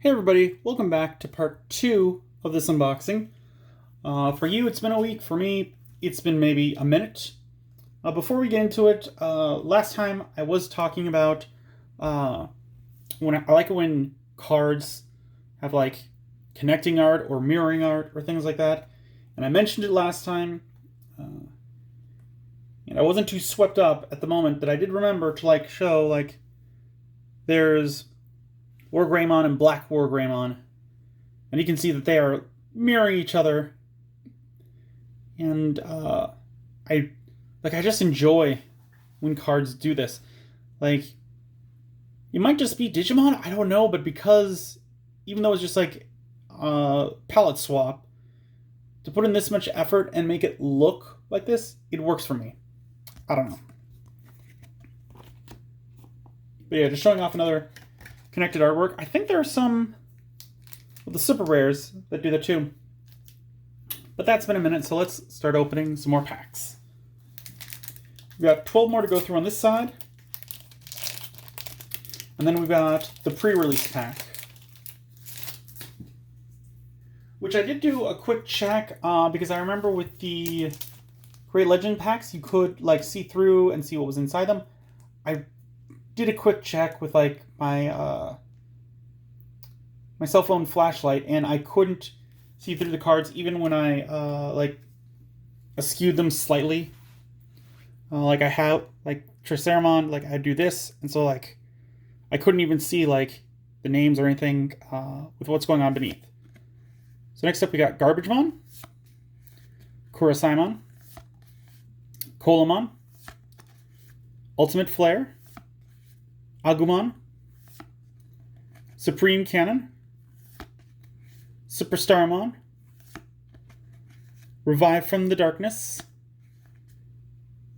Hey everybody, welcome back to part 2 of this unboxing. For you, it's been a week. For me, it's been maybe a minute. Before we get into it, last time I was talking about when I like it when cards have like connecting art or mirroring art or things like that. And I mentioned it last time, and I wasn't too swept up at the moment that I did remember to show there's Wargreymon and Black Wargreymon, and you can see that they are mirroring each other. And I just enjoy when cards do this. It might just be Digimon, I don't know, but because even though it's just palette swap, to put in this much effort and make it look like this, it works for me. I don't know. But yeah, just showing off another connected artwork. I think there are some of the super rares that do that too. But that's been a minute, so let's start opening some more packs. We've got 12 more to go through on this side. And then we've got the pre-release pack, which I did do a quick check because I remember with the Great Legend packs, you could see through and see what was inside them. I did a quick check with my my cell phone flashlight, and I couldn't see through the cards even when I askewed them slightly. I have Triceramon, I do this, and so I couldn't even see the names or anything with what's going on beneath. So next up we got Garbagemon, Kurasaimon, Colamon, Ultimate Flare, Agumon, Supreme Cannon, Superstarmon, Revive from the Darkness,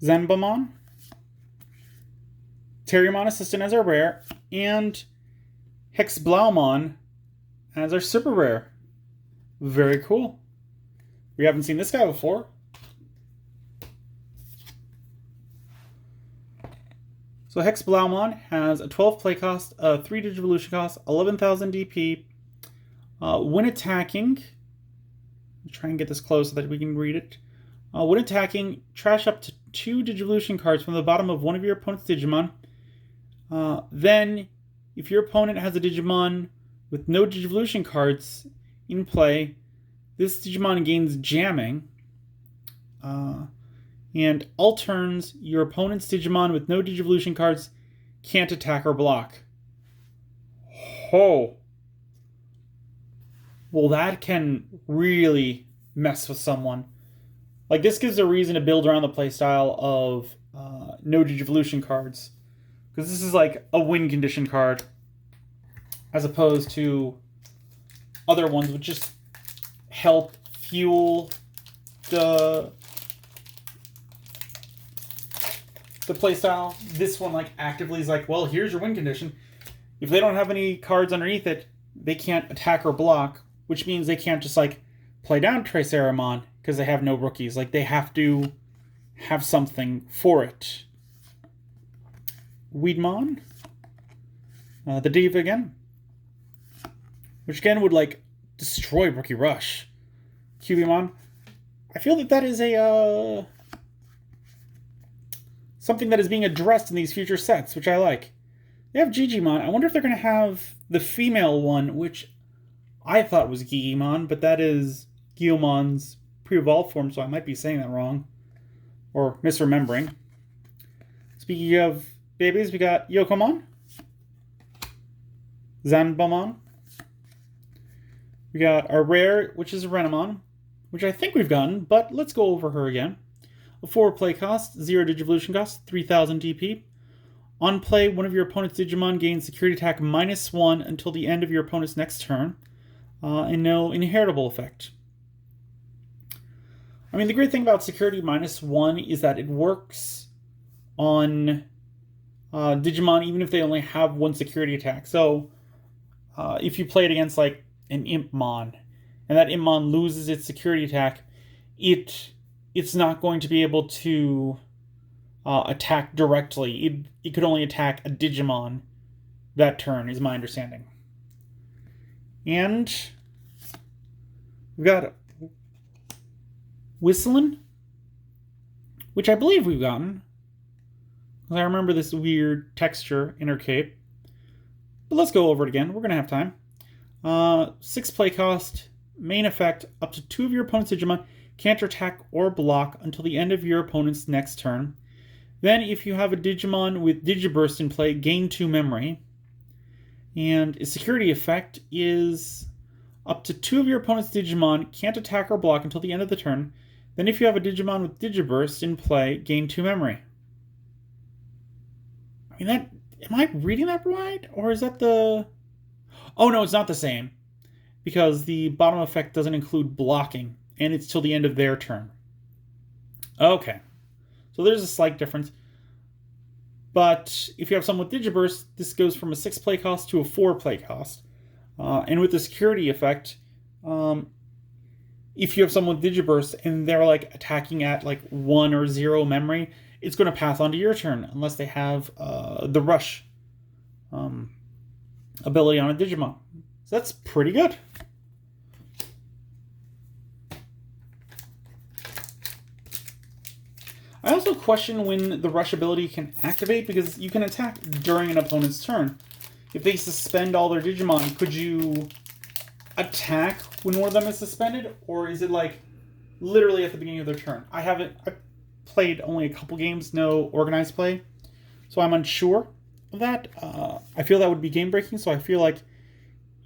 Zanbamon, Terriermon Assistant as our rare, and Hexblaumon as our super rare. Very cool. We haven't seen this guy before. So Hexblaumon has a 12 play cost, a 3 Digivolution cost, 11,000 DP. When attacking, try and get this close so that we can read it. When attacking, trash up to 2 Digivolution cards from the bottom of one of your opponent's Digimon. Then, if your opponent has a Digimon with no Digivolution cards in play, this Digimon gains jamming. And all turns, your opponent's Digimon with no Digivolution cards can't attack or block. Oh. Well, that can really mess with someone. This gives a reason to build around the playstyle of no Digivolution cards. Because this is a win condition card, as opposed to other ones which just help fuel the playstyle. This one actively is well, here's your win condition. If they don't have any cards underneath it, they can't attack or block, which means they can't just play down Triceramon because they have no rookies. They have to have something for it. Weedmon, the Diva again, which again would destroy Rookie Rush. Cubimon, I feel that is a something that is being addressed in these future sets, which I like. They have Digimon. I wonder if they're going to have the female one, which I thought was Gigimon, but that is Guilmon's pre-evolved form, so I might be saying that wrong. Or misremembering. Speaking of babies, we got Yokomon, Zanbamon. We got our rare, which is Renamon, which I think we've gotten, but let's go over her again. A 4 play cost, 0 Digivolution cost, 3,000 DP. On play, one of your opponent's Digimon gains security attack -1 until the end of your opponent's next turn, and no inheritable effect. I mean, the great thing about security -1 is that it works on Digimon even if they only have 1 security attack. So, if you play it against an Impmon, and that Impmon loses its security attack, it's not going to be able to attack directly. It could only attack a Digimon that turn, is my understanding. And we've got Whistling, which I believe we've gotten. I remember this weird texture in her cape. But let's go over it again. We're going to have time. 6 play cost. Main effect, up to 2 of your opponent's Digimon can't attack or block until the end of your opponent's next turn. Then, if you have a Digimon with Digiburst in play, gain 2 memory. And its security effect is up to 2 of your opponent's Digimon can't attack or block until the end of the turn. Then, if you have a Digimon with Digiburst in play, gain 2 memory. I mean, am I reading that right? Or is that the... Oh, no, it's not the same. Because the bottom effect doesn't include blocking, and it's till the end of their turn. Okay. So there's a slight difference. But if you have someone with Digiburst, this goes from a 6 play cost to a 4 play cost. And with the security effect, if you have someone with Digiburst and they're like attacking at like 1 or 0 memory, it's going to pass on to your turn unless they have the Rush ability on a Digimon. So that's pretty good. I also question when the Rush ability can activate, because you can attack during an opponent's turn. If they suspend all their Digimon, could you attack when one of them is suspended? Or is it like literally at the beginning of their turn? I played only a couple games, no organized play, so I'm unsure of that. I feel that would be game breaking, so I feel like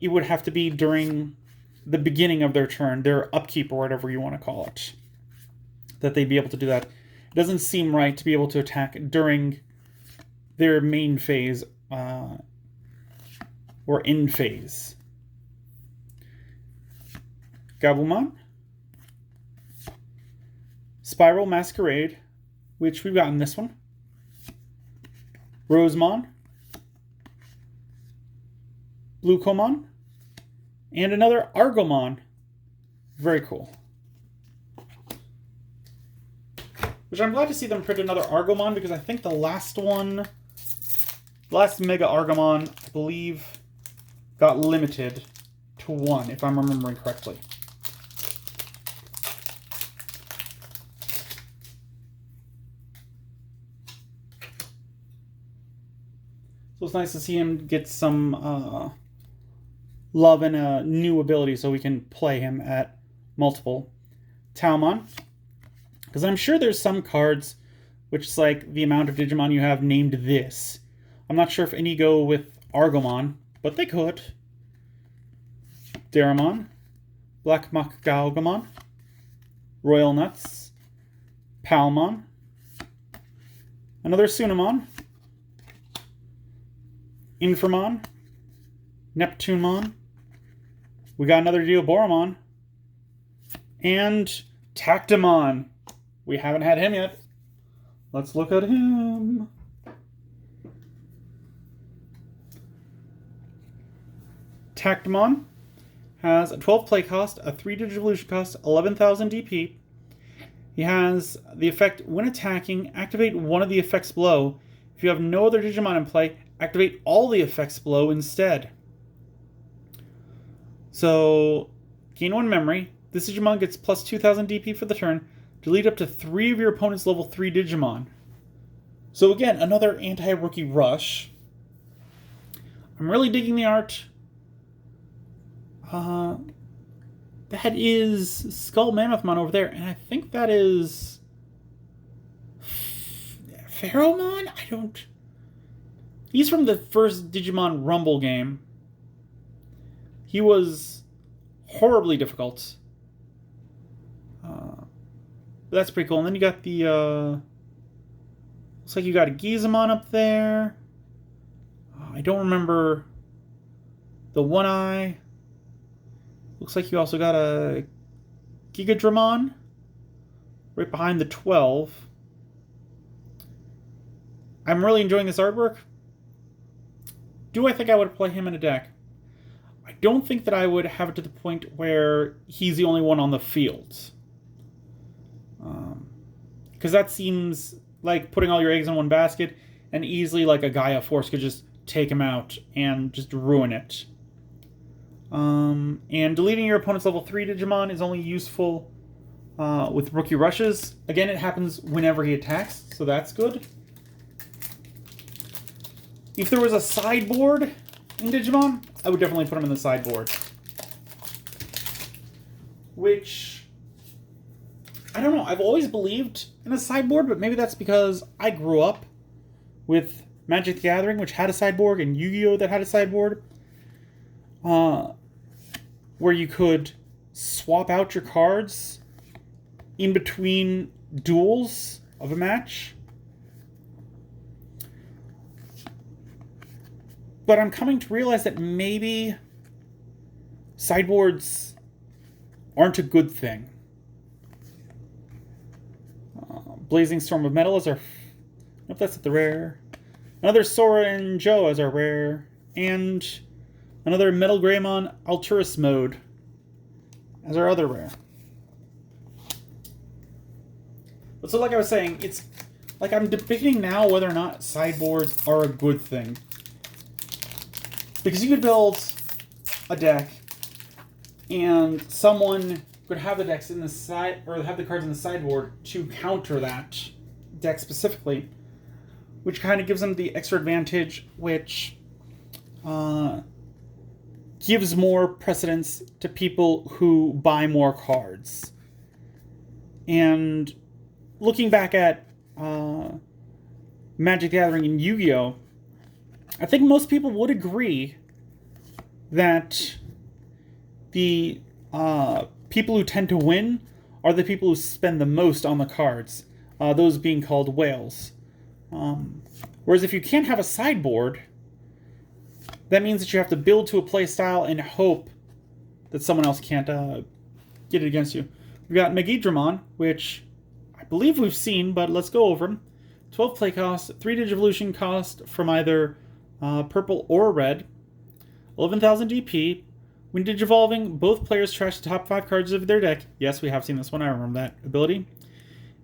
it would have to be during the beginning of their turn, their upkeep or whatever you want to call it, that they'd be able to do that. It doesn't seem right to be able to attack during their main phase or in phase. Garbagemon, Spiral Masquerade, which we've gotten this one. Rosemon, Bluecomon, and another Argomon. Very cool. Which I'm glad to see them print another Argomon, because I think the last one, the last Mega Argomon, I believe, got limited to 1, if I'm remembering correctly. So it's nice to see him get some love and a new ability so we can play him at multiple. Talmon. Because I'm sure there's some cards which is like the amount of Digimon you have named this. I'm not sure if any go with Argomon, but they could. Daramon, Black Galgamon, Royal Nuts, Palmon, another Sunamon, Inframon, Neptunemon, we got another Geoboromon, and Tactimon. We haven't had him yet. Let's look at him. Tactimon has a 12 play cost, a 3 Digivolution cost, 11,000 DP. He has the effect, when attacking, activate one of the effects below. If you have no other Digimon in play, activate all the effects below instead. So, gain 1 memory. This Digimon gets plus 2,000 DP for the turn. Delete up to 3 of your opponent's level 3 Digimon. So again, another anti-rookie rush. I'm really digging the art. That is Skull Mammothmon over there, and I think that is Pharaohmon? He's from the first Digimon Rumble game. He was horribly difficult. That's pretty cool. And then you got the, looks like you got a Gizamon up there. I don't remember the One Eye. Looks like you also got a Gigadramon right behind the 12. I'm really enjoying this artwork. Do I think I would play him in a deck? I don't think that I would have it to the point where he's the only one on the field. Because that seems like putting all your eggs in one basket, and easily like a Gaia Force could just take him out and just ruin it. And deleting your opponent's level 3 Digimon is only useful with rookie rushes. Again, it happens whenever he attacks, so that's good. If there was a sideboard in Digimon, I would definitely put him in the sideboard. Which, I don't know, I've always believed in a sideboard, but maybe that's because I grew up with Magic the Gathering, which had a sideboard, and Yu-Gi-Oh! That had a sideboard. Where you could swap out your cards in between duels of a match. But I'm coming to realize that maybe sideboards aren't a good thing. Blazing Storm of Metal is our... Nope, that's at the rare. Another Sora and Joe as our rare. And another Metal Greymon Alturas mode as our other rare. But so like I was saying, it's like I'm debating now whether or not sideboards are a good thing. Because you could build a deck and someone could have the decks in the side, or have the cards in the sideboard to counter that deck specifically, which kind of gives them the extra advantage, which gives more precedence to people who buy more cards. And looking back at Magic the Gathering and Yu-Gi-Oh!, I think most people would agree that the people who tend to win are the people who spend the most on the cards, those being called whales. Whereas if you can't have a sideboard, that means that you have to build to a playstyle and hope that someone else can't get it against you. We've got Megidramon, which I believe we've seen, but let's go over them. 12 play cost, 3 Digivolution cost from either purple or red, 11,000 DP. When Digivolving, both players trash the top 5 cards of their deck. Yes, we have seen this one, I remember that ability.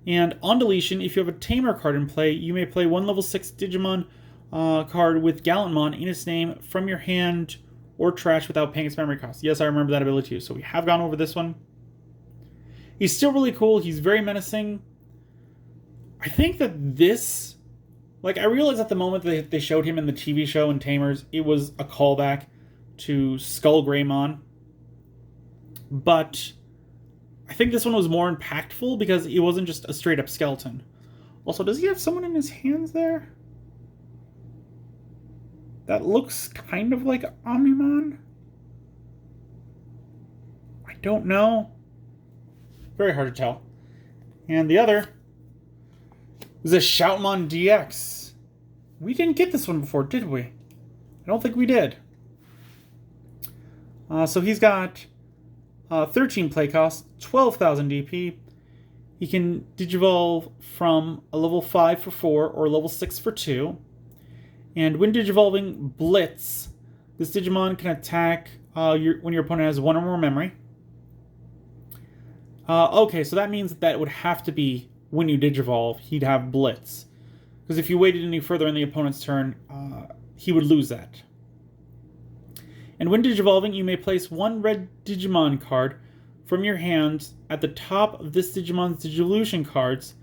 And on deletion, if you have a Tamer card in play, you may play one level 6 Digimon card with Gallantmon in its name from your hand or trash without paying its memory cost. Yes, I remember that ability too, so we have gone over this one. He's still really cool, he's very menacing. I think that this... Like, I realized at the moment that they showed him in the TV show in Tamers, it was a callback to Skull Greymon. But I think this one was more impactful because it wasn't just a straight-up skeleton. Also, does he have someone in his hands there? That looks kind of like Omnimon. I don't know. Very hard to tell. And the other is a Shoutmon DX. We didn't get this one before, did we? I don't think we did. So he's got 13 play cost, 12,000 DP. He can Digivolve from a level 5 for 4 or level 6 for 2. And when Digivolving Blitz, this Digimon can attack when your opponent has 1 or more memory. Okay, so that means that would have to be when you Digivolve, he'd have Blitz. Because if you waited any further in the opponent's turn, he would lose that. And when Digivolving, you may place one red Digimon card from your hand at the top of this Digimon's Digivolution cards.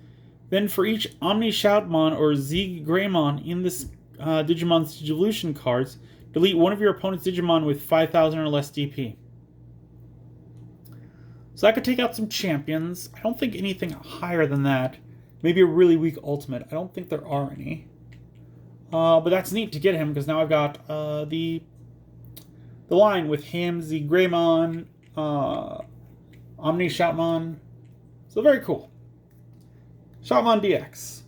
Then for each Omni Shoutmon or Z Greymon in this Digimon's Digivolution cards, delete one of your opponent's Digimon with 5,000 or less DP. So that could take out some champions. I don't think anything higher than that. Maybe a really weak ultimate. I don't think there are any. But that's neat to get him, because now I've got the line with him, the Greymon, Omni Shoutmon. So very cool. Shoutmon DX.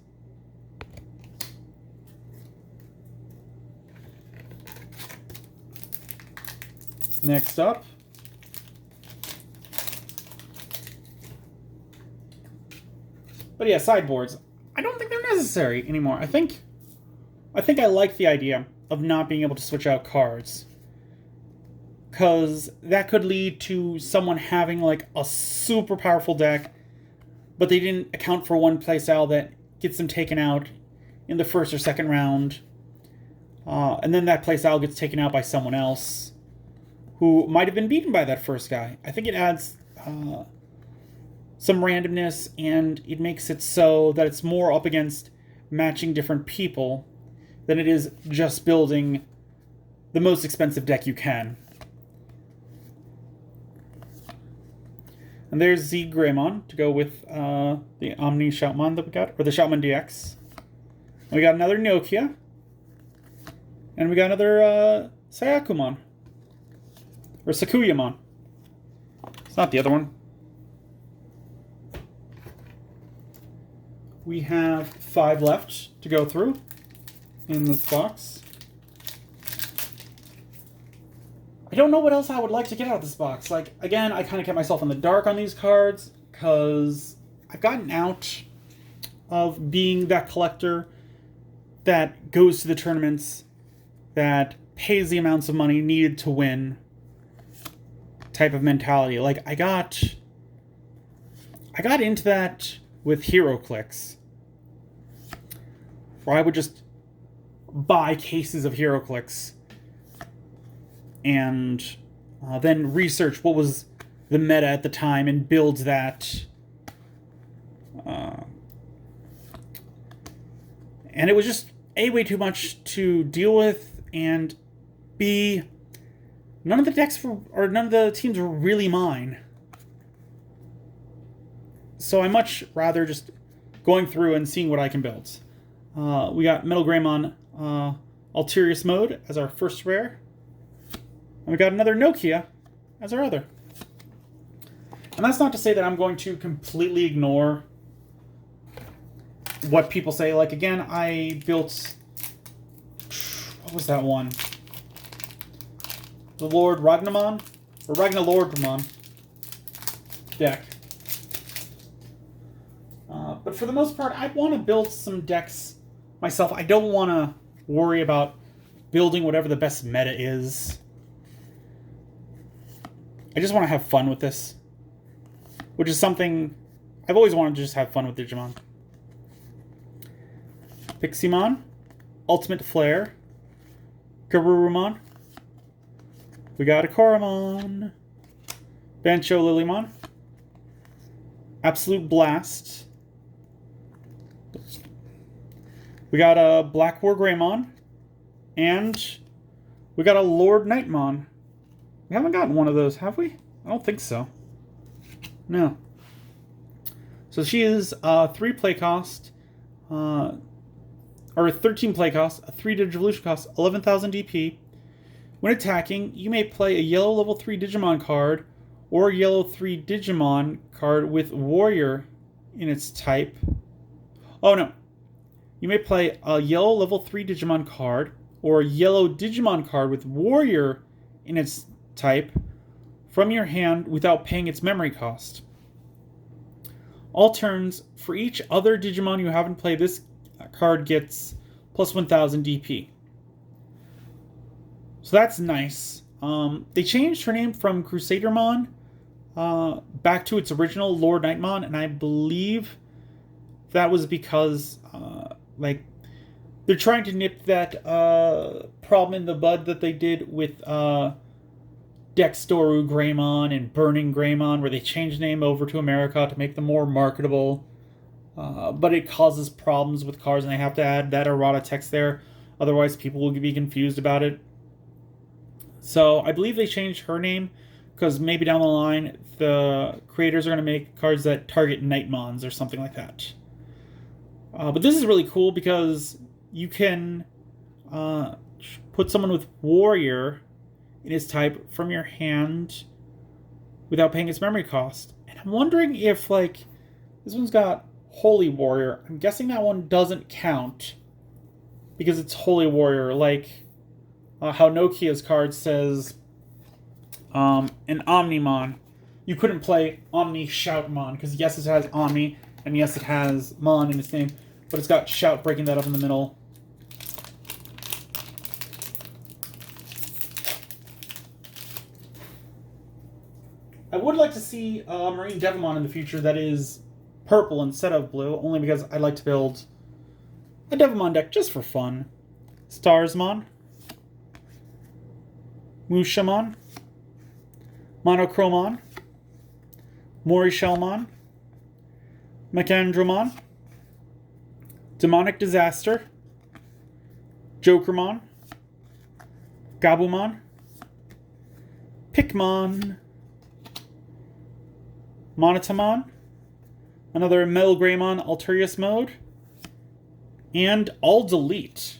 Next up, but yeah, sideboards. I don't think they're necessary anymore. I think I like the idea of not being able to switch out cards, because that could lead to someone having like a super powerful deck, but they didn't account for one playstyle that gets them taken out in the first or second round, and then that playstyle gets taken out by someone else. who might have been beaten by that first guy. I think it adds some randomness, and it makes it so that it's more up against matching different people than it is just building the most expensive deck you can. And there's the Greymon to go with the Omni Shoutmon that we got, or the Shoutmon DX. And we got another Nokia. And we got another Sayakumon. Or Sakuyamon. It's not the other one. We have 5 left to go through in this box. I don't know what else I would like to get out of this box. Like, again, I kind of kept myself in the dark on these cards because I've gotten out of being that collector that goes to the tournaments, that pays the amounts of money needed to win type of mentality. Like, I got into that with HeroClix, where I would just buy cases of HeroClix and then research what was the meta at the time and build that. And it was just A, way too much to deal with, and B, none of the decks or none of the teams were really mine. So I much rather just going through and seeing what I can build. We got Metal Greymon Alterius Mode as our first rare. And we got another Nokia as our other. And that's not to say that I'm going to completely ignore what people say. Like, again, I built... What was that one? The Lord Ragnamon? Or Ragnalordmon deck. But for the most part, I want to build some decks myself. I don't want to worry about building whatever the best meta is. I just want to have fun with this. Which is something... I've always wanted to just have fun with Digimon. Piximon. Ultimate Flare. Garurumon. We got a Koromon. Bancho Lilymon. Absolute Blast. We got a Black War Greymon. And we got a Lord Nightmon. We haven't gotten one of those, have we? I don't think so. No. So she is 3 play cost, or 13 play cost, a 3 Digivolution cost, 11,000 DP. When attacking, you may play a yellow level 3 Digimon card or a yellow 3 Digimon card with Warrior in its type. Oh no. You may play a yellow level 3 Digimon card or a yellow Digimon card with Warrior in its type from your hand without paying its memory cost. All turns, for each other Digimon you have in play, this card gets plus 1,000 DP. So that's nice. They changed her name from Crusadermon back to its original Lord Nightmon, and I believe that was because like they're trying to nip that problem in the bud that they did with Dextoru Greymon and Burning Greymon, where they changed the name over to America to make them more marketable. But it causes problems with cards, and they have to add that errata text there. Otherwise, people will be confused about it. So I believe they changed her name because maybe down the line, the creators are going to make cards that target Nightmons or something like that. But this is really cool because you can put someone with Warrior in his type from your hand without paying its memory cost. And I'm wondering if, like, this one's got Holy Warrior. I'm guessing that one doesn't count because it's Holy Warrior. Like how Nokia's card says an Omnimon. You couldn't play Omni Shoutmon because yes, it has Omni and yes, it has Mon in its name, but it's got Shout breaking that up in the middle. I would like to see a Marine Devimon in the future that is purple instead of blue, only because I'd like to build a Devimon deck just for fun. Starsmon. Mushamon. Monochromon, Morishellmon, Mechandromon, Demonic Disaster, Jokermon, Gabumon, Pikmon, Monotamon, another Metal Greymon Alterius mode, and All Delete.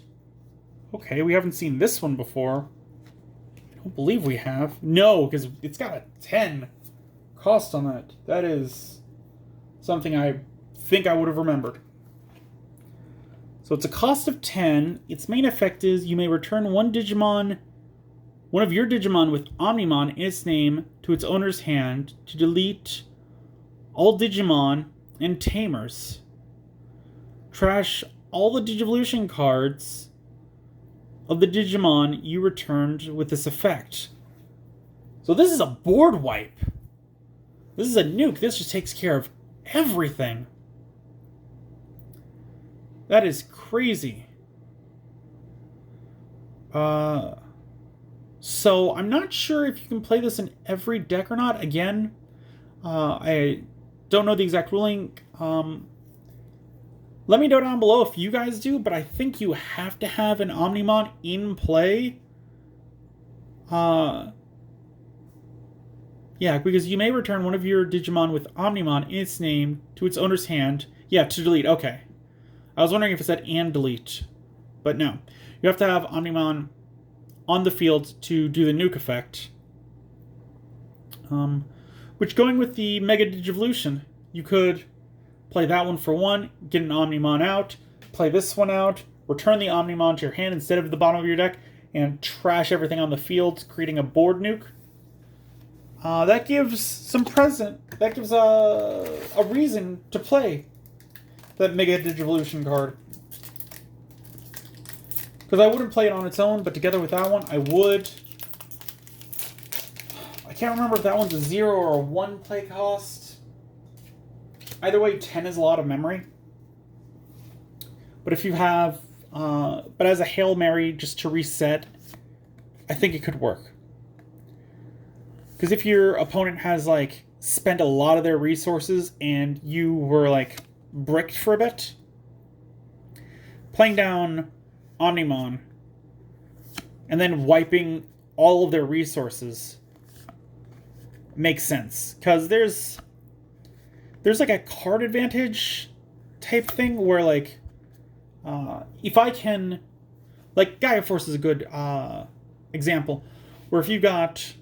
Okay, we haven't seen this one before. I don't believe we have. No, because it's got a 10 cost on that. That is something I think I would have remembered. So it's a cost of 10. Its main effect is you may return one of your Digimon with Omnimon in its name to its owner's hand to delete all Digimon and Tamers. Trash all the Digivolution cards of the Digimon you returned with this effect. So this is a board wipe. This is a nuke. This just takes care of everything. That is crazy. So I'm not sure if you can play this in every deck or not. Again, I don't know the exact ruling. Let me know down below if you guys do, but I think you have to have an Omnimon in play. Yeah, because you may return one of your Digimon with Omnimon in its name to its owner's hand. Yeah, to delete. Okay. I was wondering if it said and delete. But no. You have to have Omnimon on the field to do the nuke effect. Which, going with the Mega Digivolution, you could play that one for one, get an Omnimon out, play this one out, return the Omnimon to your hand instead of the bottom of your deck, and trash everything on the field, creating a board nuke. That gives that gives a reason to play that Mega Digivolution card. Because I wouldn't play it on its own, but together with that one, I would. I can't remember if that one's a 0 or a 1 play cost. Either way, 10 is a lot of memory. But if you have, but as a Hail Mary, just to reset, I think it could work. Because if your opponent has, like, spent a lot of their resources and you were, like, bricked for a bit, playing down Omnimon and then wiping all of their resources makes sense. Because there's like a card advantage type thing where, like, if I can, like, Gaia Force is a good example, where if you got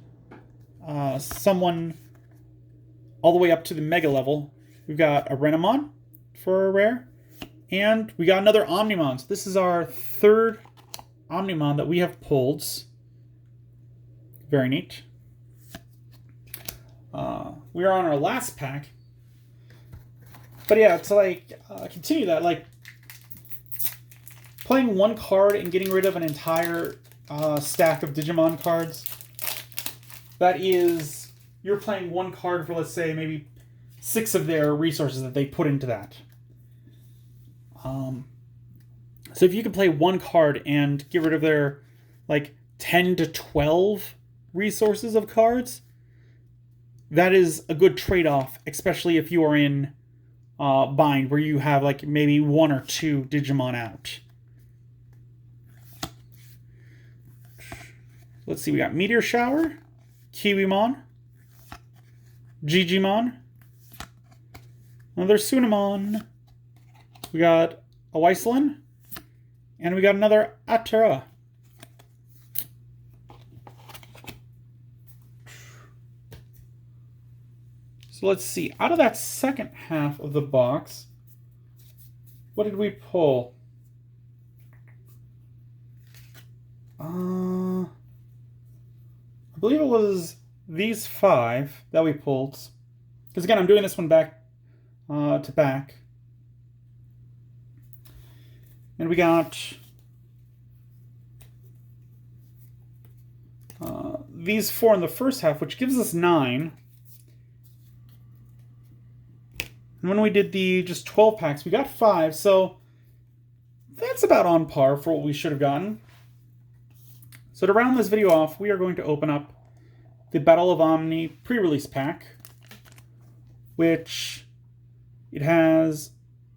someone all the way up to the Mega level, we've got a Renamon for a rare, and we got another Omnimon. So this is our third Omnimon that we have pulled. Very neat. We are on our last pack. But yeah, to like continue that, like playing one card and getting rid of an entire stack of Digimon cards, that is, you're playing one card for, let's say, maybe 6 of their resources that they put into that. So if you can play one card and get rid of their, like, 10 to 12 resources of cards, that is a good trade-off, especially if you are in bind, where you have, like, maybe 1 or 2 Digimon out. Let's see, we got Meteor Shower, Kiwimon, Gigimon, another Sunamon, we got a Weislin, and we got another Atera. So let's see, out of that second half of the box, what did we pull? I believe it was these 5 that we pulled. Because again, I'm doing this one back to back. And we got these 4 in the first half, which gives us 9. And when we did the just 12 packs, we got 5. So that's about on par for what we should have gotten. So to round this video off, we are going to open up the Battle of Omni pre-release pack, which it has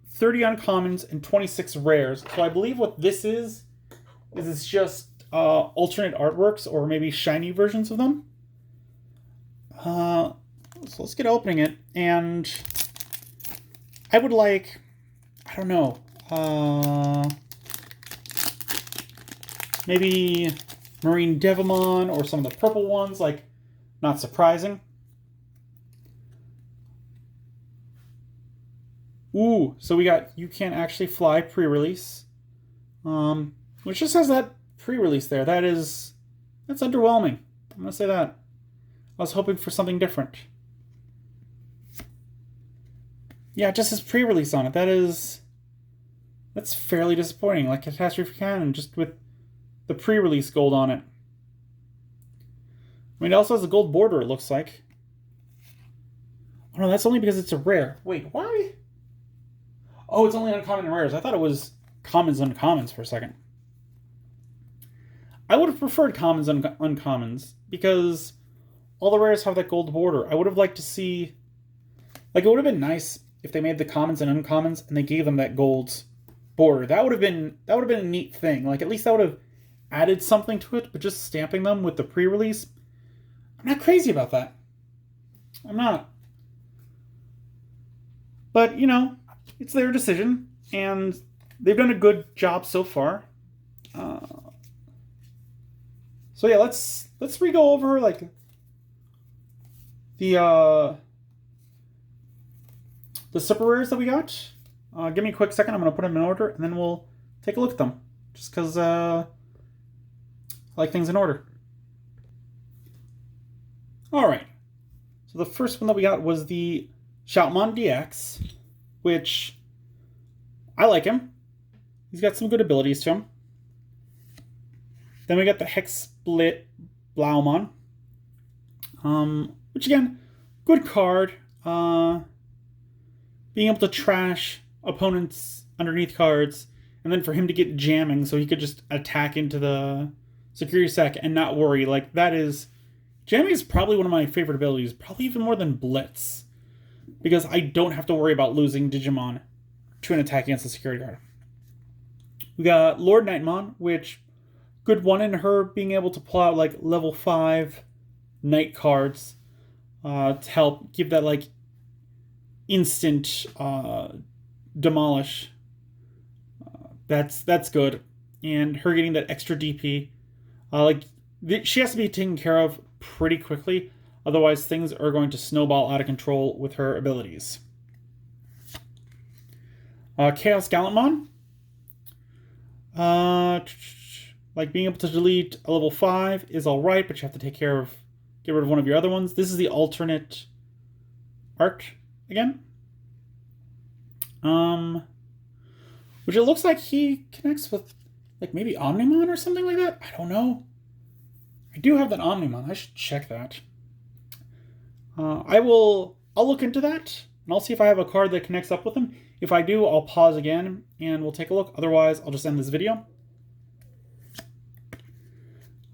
30 uncommons and 26 rares. So I believe what this is it's just alternate artworks or maybe shiny versions of them. So let's get opening it, and I would like, I don't know, maybe Marine Devimon or some of the purple ones, like, not surprising. Ooh, so we got You Can't Actually Fly pre-release, which just has that pre-release there. That's underwhelming. I'm gonna say that. I was hoping for something different. Yeah, it just says pre-release on it. That's fairly disappointing. Like Catastrophe Cannon, just with the pre-release gold on it. I mean, it also has a gold border, it looks like. Oh no, that's only because it's a rare. Wait, why? Oh, it's only uncommon and rares. I thought it was commons and uncommons for a second. I would have preferred commons and uncommons because all the rares have that gold border. I would have liked to see... Like, it would have been nice if they made the commons and uncommons and they gave them that gold border. That would have been a neat thing. Like, at least that would have added something to it, but just stamping them with the pre-release, I'm not crazy about that. I'm not. But, you know, it's their decision, and they've done a good job so far. So yeah, let's re-go over like the super rares that we got. Give me a quick second. I'm gonna put them in order, and then we'll take a look at them. Just because I like things in order. All right. So the first one that we got was the Shoutmon DX, which I like him. He's got some good abilities to him. Then we got the Hex Split Blaumon, which again, good card. Being able to trash opponents underneath cards, and then for him to get jamming so he could just attack into the security stack and not worry. Like, that is... Jamming is probably one of my favorite abilities, probably even more than Blitz, because I don't have to worry about losing Digimon to an attack against the security guard. We got Lord Nightmon, which... Good one in her being able to pull out like level 5 night cards to help give that like instant demolish. That's good, and her getting that extra DP, she has to be taken care of pretty quickly, otherwise things are going to snowball out of control with her abilities. Chaos Gallantmon. Like, being able to delete a level 5 is alright, but you have to get rid of one of your other ones. This is the alternate art again. Which it looks like he connects with, like, maybe Omnimon or something like that? I don't know. I do have that Omnimon. I should check that. I'll look into that, and I'll see if I have a card that connects up with him. If I do, I'll pause again, and we'll take a look. Otherwise, I'll just end this video.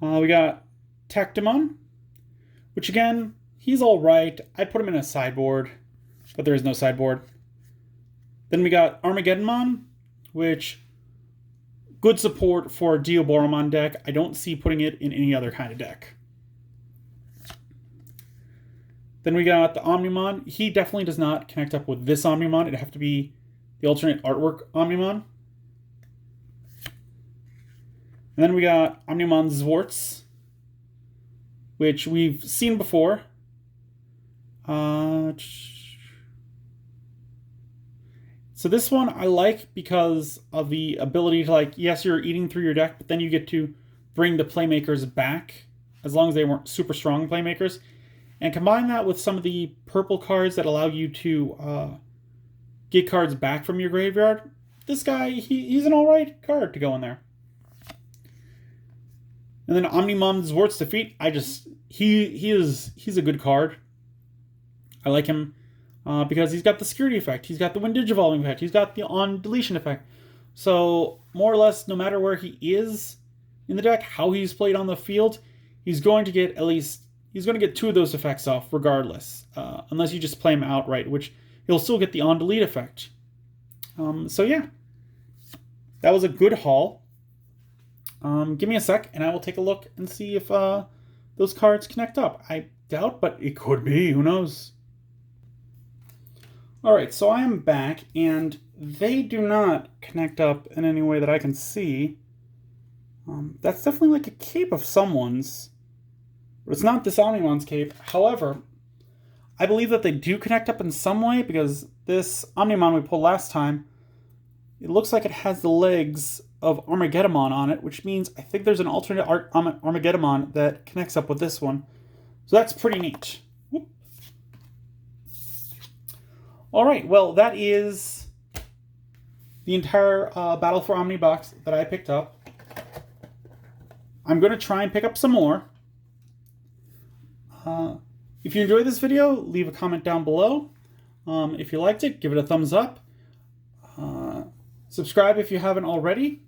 We got Tactimon, which again, he's alright. I'd put him in a sideboard, but there is no sideboard. Then we got Armageddonmon, which, good support for a Dioboromon deck. I don't see putting it in any other kind of deck. Then we got the Omnimon. He definitely does not connect up with this Omnimon. It'd have to be the alternate artwork Omnimon. And then we got Omnimon Zwarts, which we've seen before. So this one I like because of the ability to, like, yes, you're eating through your deck, but then you get to bring the playmakers back, as long as they weren't super strong playmakers. And combine that with some of the purple cards that allow you to get cards back from your graveyard. This guy, he's an alright card to go in there. And then Omnimon Zwart's Defeat, he's a good card. I like him because he's got the security effect, he's got the when digivolving effect, he's got the on deletion effect. So more or less, no matter where he is in the deck, how he's played on the field, he's going to get at least he's going to get 2 of those effects off regardless, unless you just play him outright, which he'll still get the on-delete effect. So yeah, that was a good haul. Give me a sec, and I will take a look and see if those cards connect up. I doubt, but it could be. Who knows? Alright, so I am back, and they do not connect up in any way that I can see. That's definitely like a cape of someone's. But it's not this Omnimon's cape. However, I believe that they do connect up in some way, because this Omnimon we pulled last time, it looks like it has the legs of Armageddon on it, which means I think there's an alternate Armageddon that connects up with this one. So that's pretty neat. Whoop. All right, well, that is the entire Battle for Omni box that I picked up. I'm going to try and pick up some more. If you enjoyed this video, leave a comment down below. If you liked it, give it a thumbs up. Subscribe if you haven't already.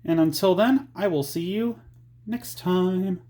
And until then, I will see you next time.